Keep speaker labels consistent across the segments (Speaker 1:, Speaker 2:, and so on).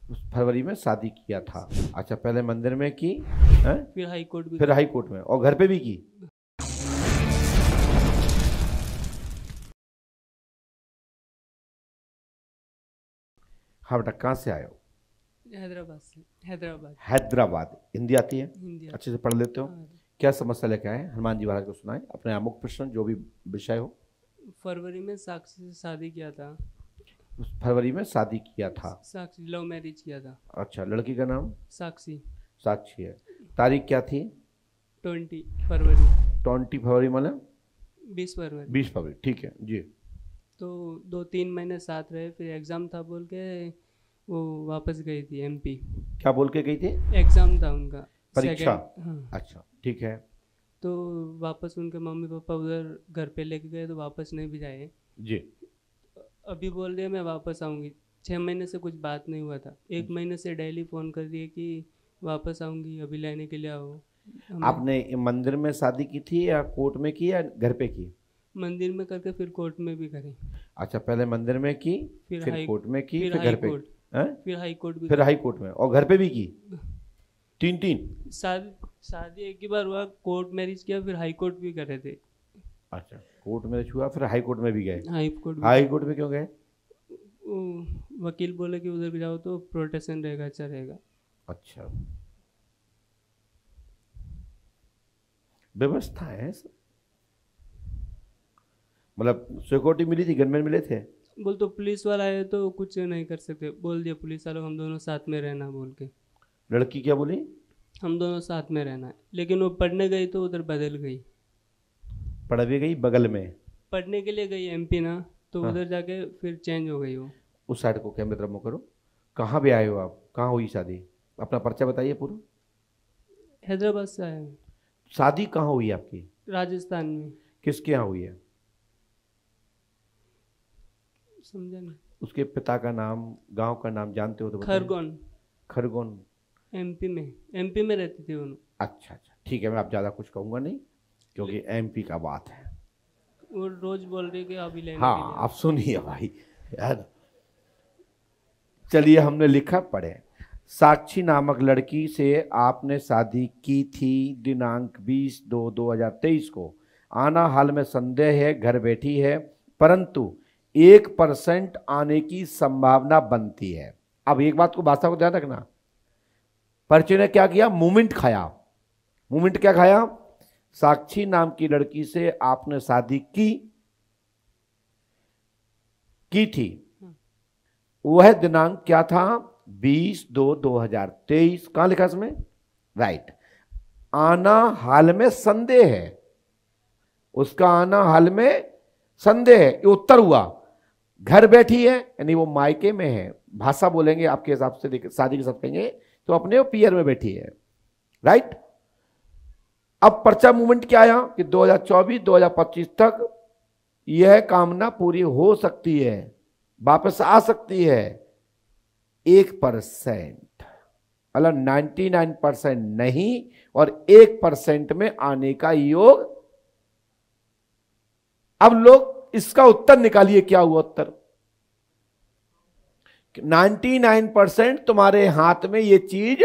Speaker 1: फरवरी में शादी किया था। अच्छा, पहले मंदिर में की है?
Speaker 2: फिर हाई कोर्ट भी
Speaker 1: फिर हाई कोर्ट में, और घर पे भी की। हाँ बेटा, कहाँ से आए हो?
Speaker 2: हैदराबाद से। हैदराबाद।
Speaker 1: हैदराबाद। हिंदी आती है?
Speaker 2: हिंदी
Speaker 1: अच्छे से पढ़ लेते हो?
Speaker 2: हाँ।
Speaker 1: क्या समस्या लेके आए? हनुमान जी महाराज को सुनाए अपने अमुक प्रश्न, जो भी विषय हो।
Speaker 2: फरवरी में साक्षी से शादी किया था।
Speaker 1: फरवरी में शादी किया था।
Speaker 2: साक्षी लव मैरिज किया था।
Speaker 1: अच्छा, लड़की का नाम
Speaker 2: साक्षी।
Speaker 1: साक्षी है। तारीख क्या थी?
Speaker 2: 20 फरवरी।
Speaker 1: 20 फरवरी मतलब
Speaker 2: 20 फरवरी।
Speaker 1: 20 फरवरी, ठीक है जी।
Speaker 2: तो 2-3 महीने साथ रहे, फिर एग्ज़ाम था बोल के वो वापस गई थी एमपी।
Speaker 1: क्या बोल के गई थी?
Speaker 2: एग्ज़ाम था उनका,
Speaker 1: परीक्षा।
Speaker 2: हाँ।
Speaker 1: अच्छा, ठीक है
Speaker 2: तो वापस उनके मम्मी पापा उधर घर पे लेके गए, तो वापस नहीं भी जाए।
Speaker 1: जी।
Speaker 2: अभी बोल रही है मैं वापस आऊँगी। 6 महीने से कुछ बात नहीं हुआ था। 1 महीने से डेली फ़ोन कर रही है कि वापस आऊँगी, अभी लेने के लिए आओ।
Speaker 1: आपने मंदिर में शादी की थी या कोर्ट में की या घर पे की?
Speaker 2: मंदिर में करके फिर कोर्ट में भी करी।
Speaker 1: अच्छा, पहले मंदिर में की, फिर कोर्ट में की, फिर घर पे,
Speaker 2: फिर हाई कोर्ट भी,
Speaker 1: फिर हाई कोर्ट में, और घर पे भी की। तीन।
Speaker 2: शादी एक ही बार हुआ, कोर्ट मैरिज किया, फिर हाई कोर्ट भी करे थे।
Speaker 1: अच्छा, कोर्ट मैरिज हुआ, फिर हाई कोर्ट में भी गए।
Speaker 2: हाई कोर्ट
Speaker 1: में क्यों गए?
Speaker 2: वकील बोले कि उधर जाओ तो प्रोटेक्शन रहेगा, अच्छा रहेगा।
Speaker 1: अच्छा, व्यवस्था है सब। मतलब सिक्योरिटी मिली थी, गनमैन मिले थे?
Speaker 2: बोल तो पुलिस वाला है तो कुछ नहीं कर सकते, बोल दिया पुलिस वालों हम दोनों साथ में रहना बोल के।
Speaker 1: लड़की क्या बोली? हम
Speaker 2: दोनों साथ में रहना है। लेकिन वो पढ़ने गई तो उधर बदल गई।
Speaker 1: पढ़ भी गई बगल में?
Speaker 2: पढ़ने के लिए गई एमपी ना, तो
Speaker 1: हाँ।
Speaker 2: उधर जाके फिर चेंज हो गई वो।
Speaker 1: उस साइड को कैमरे तरफ मुँह करो। कहाँ भी आए हो आप? कहाँ हुई शादी? अपना पर्चा बताइए पूरा।
Speaker 2: हैदराबाद से आया हूँ।
Speaker 1: शादी कहाँ हुई आपकी?
Speaker 2: राजस्थान में।
Speaker 1: किसके यहाँ हुई है?
Speaker 2: समझा नहीं।
Speaker 1: उसके पिता का नाम, गांव का नाम जानते हो तो बताइए।
Speaker 2: खरगोन।
Speaker 1: खरगोन
Speaker 2: एमपी में रहती थी उन्होंने।
Speaker 1: अच्छा, ठीक है, मैं आप ज़्यादा कुछ कहूँगा नहीं, क्योंकि एमपी का बात है।
Speaker 2: वो रोज बोल रही कि अभी लेने
Speaker 1: हाँ,
Speaker 2: के लिए।
Speaker 1: आप सुनिए भाई यार। चलिए, हमने लिखा, पढ़े। साक्षी नामक लड़की से आपने शादी की थी दिनांक 20/2/2023 को। आना हाल में संदेह है, घर बैठी है, परंतु 1% आने की संभावना बनती है। अब एक बात को, भाषा को ध्यान रखना। परिचय ने क्या किया? मूवमेंट खाया। मूवमेंट क्या खाया? साक्षी नाम की लड़की से आपने शादी की थी। वह दिनांक क्या था? 20/2/2023। कहां लिखा इसमें? राइट। आना हाल में संदेह है, उसका आना हाल में संदेह है, ये उत्तर हुआ। घर बैठी है यानी वो मायके में है, भाषा बोलेंगे आपके हिसाब से, शादी के साथ कहेंगे तो अपने पियर में बैठी है। राइट। अब पर्चा मूवमेंट क्या आया कि 2024-2025 तक यह कामना पूरी हो सकती है, वापस आ सकती है। 1% मतलब 99% नहीं, और 1% में आने का योग। अब लोग इसका उत्तर निकालिए, क्या हुआ उत्तर? 99% तुम्हारे हाथ में ये चीज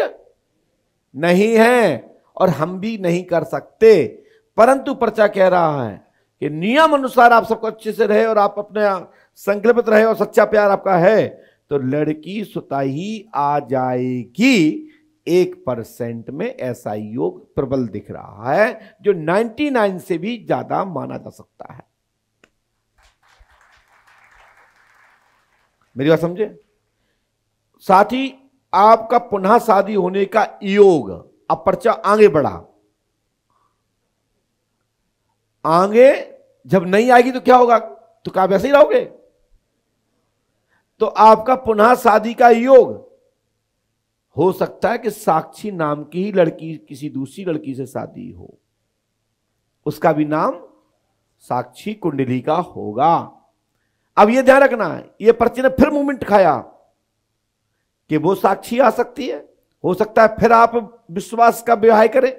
Speaker 1: नहीं है, और हम भी नहीं कर सकते। परंतु पर्चा कह रहा है कि नियम अनुसार आप सबको अच्छे से रहे, और आप अपने संकल्पित रहे, और सच्चा प्यार आपका है, तो लड़की स्वतः ही आ जाएगी। 1% में ऐसा योग प्रबल दिख रहा है, जो 99 से भी ज्यादा माना जा सकता है। मेरी बात समझे? साथ ही आपका पुनः शादी होने का योग। अब पर्चा आगे बढ़ा, आगे जब नहीं आएगी तो क्या होगा? तो क्या वैसे ही रहोगे? तो आपका पुनः शादी का योग हो सकता है कि साक्षी नाम की ही लड़की किसी दूसरी लड़की से शादी हो, उसका भी नाम साक्षी कुंडली का होगा। अब यह ध्यान रखना है, यह पर्ची ने फिर मूवमेंट खाया कि वो साक्षी आ सकती है, हो सकता है फिर आप विश्वास का विवाह करें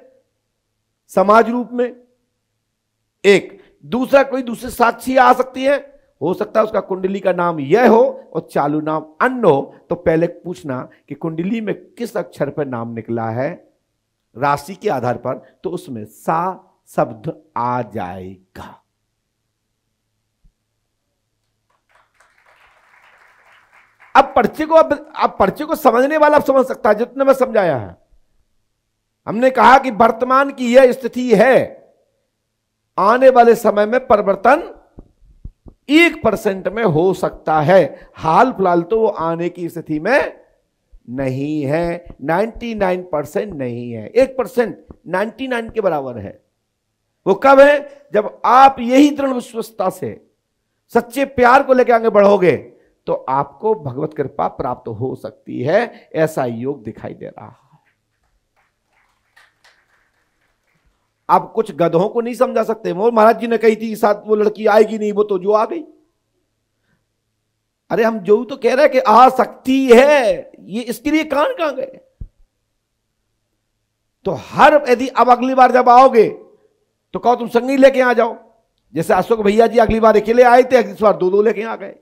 Speaker 1: समाज रूप में। एक दूसरा कोई दूसरी साक्षी आ सकती है, हो सकता है उसका कुंडली का नाम यह हो और चालू नाम अन्य हो, तो पहले पूछना कि कुंडली में किस अक्षर पर नाम निकला है राशि के आधार पर, तो उसमें सा शब्द आ जाएगा। अब पर्चे को समझने वाला आप समझ सकता है जितने में समझाया है। हमने कहा कि वर्तमान की यह स्थिति है, आने वाले समय में परिवर्तन 1% में हो सकता है, हाल फिलहाल तो वो आने की स्थिति में नहीं है, 99% नहीं है, 1% 99 के बराबर है। वो कब है? जब आप यही दृढ़ विश्वसता से सच्चे प्यार को लेकर आगे बढ़ोगे तो आपको भगवत कृपा प्राप्त हो सकती है। ऐसा योग दिखाई दे रहा है। आप कुछ गधों को नहीं समझा सकते। वो महाराज जी ने कही थी साथ वो लड़की आएगी नहीं, वो तो जो आ गई। अरे हम जो तो कह रहे हैं कि आ सकती है, ये इसके लिए कान कहां गए? तो हर यदि अब अगली बार जब आओगे तो कहो तुम संगी लेके आ जाओ। जैसे अशोक भैया जी अगली बार अकेले आए थे, इस बार दो लेके आ गए।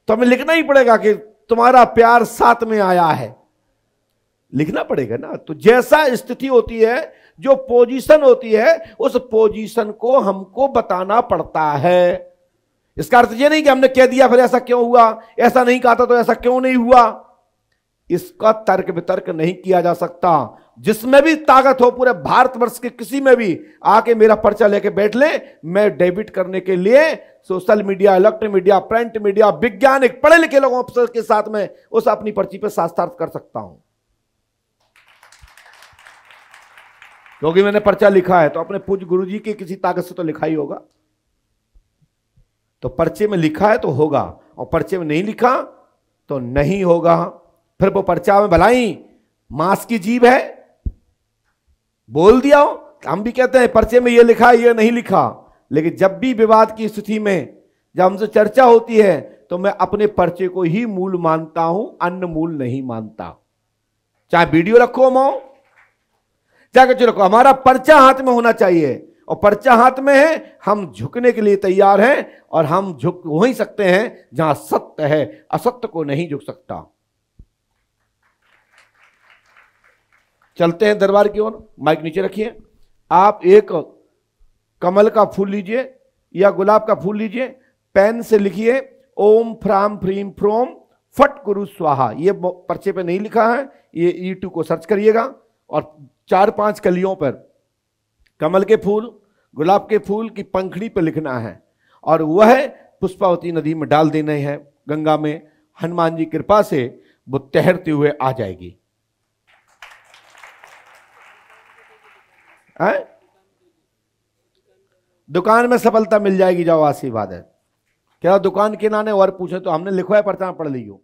Speaker 1: तो हमें लिखना ही पड़ेगा कि तुम्हारा प्यार साथ में आया है, लिखना पड़ेगा ना। तो जैसा स्थिति होती है, जो पोजीशन होती है, उस पोजीशन को हमको बताना पड़ता है। इसका अर्थ ये नहीं कि हमने कह दिया फिर ऐसा क्यों हुआ, ऐसा नहीं कहा था तो ऐसा क्यों नहीं हुआ। इसका तर्क वितर्क नहीं किया जा सकता। जिसमें भी ताकत हो पूरे भारतवर्ष के किसी में भी आके मेरा पर्चा लेके बैठ ले, मैं डेबिट करने के लिए social media, electronic media, print media, वैज्ञानिक पढ़े लिखे लोगों के साथ में उस अपनी पर्ची पे शास्त्रार्थ कर सकता हूं, क्योंकि मैंने पर्चा लिखा है। तो अपने पूज्य गुरु जी की किसी ताकत से तो लिखा ही होगा। तो पर्चे में लिखा है तो होगा, और पर्चे में नहीं लिखा तो नहीं होगा। फिर वो पर्चा में भलाई मांस की जीभ है, बोल दिया हो। हम भी कहते हैं पर्चे में ये लिखा है, ये नहीं लिखा। लेकिन जब भी विवाद की स्थिति में जब हमसे चर्चा होती है तो मैं अपने पर्चे को ही मूल मानता हूं, अन्य मूल नहीं मानता। चाहे वीडियो रखो मो, चाहे कुछ रखो, हमारा पर्चा हाथ में होना चाहिए। और पर्चा हाथ में है, हम झुकने के लिए तैयार हैं, और हम झुक वहीं सकते हैं जहां सत्य है, असत्य को नहीं झुक सकता। चलते हैं दरबार की ओर। माइक नीचे रखिए। आप एक कमल का फूल लीजिए या गुलाब का फूल लीजिए, पेन से लिखिए ओम फ्राम फ्रीम फ्रोम फट गुरु स्वाहा। ये पर्चे पे नहीं लिखा है, ये यूट्यूब को सर्च करिएगा। और 4-5 कलियों पर कमल के फूल, गुलाब के फूल की पंखड़ी पर लिखना है, और वह पुष्पावती नदी में डाल देने हैं, गंगा में। हनुमान जी कृपा से वो तैरते हुए आ जाएगी। दुकान में सफलता मिल जाएगी, जाओ आशीर्वाद है। क्या दुकान के नाने और पूछे तो हमने लिखवाया पर्चा पढ़ लियो।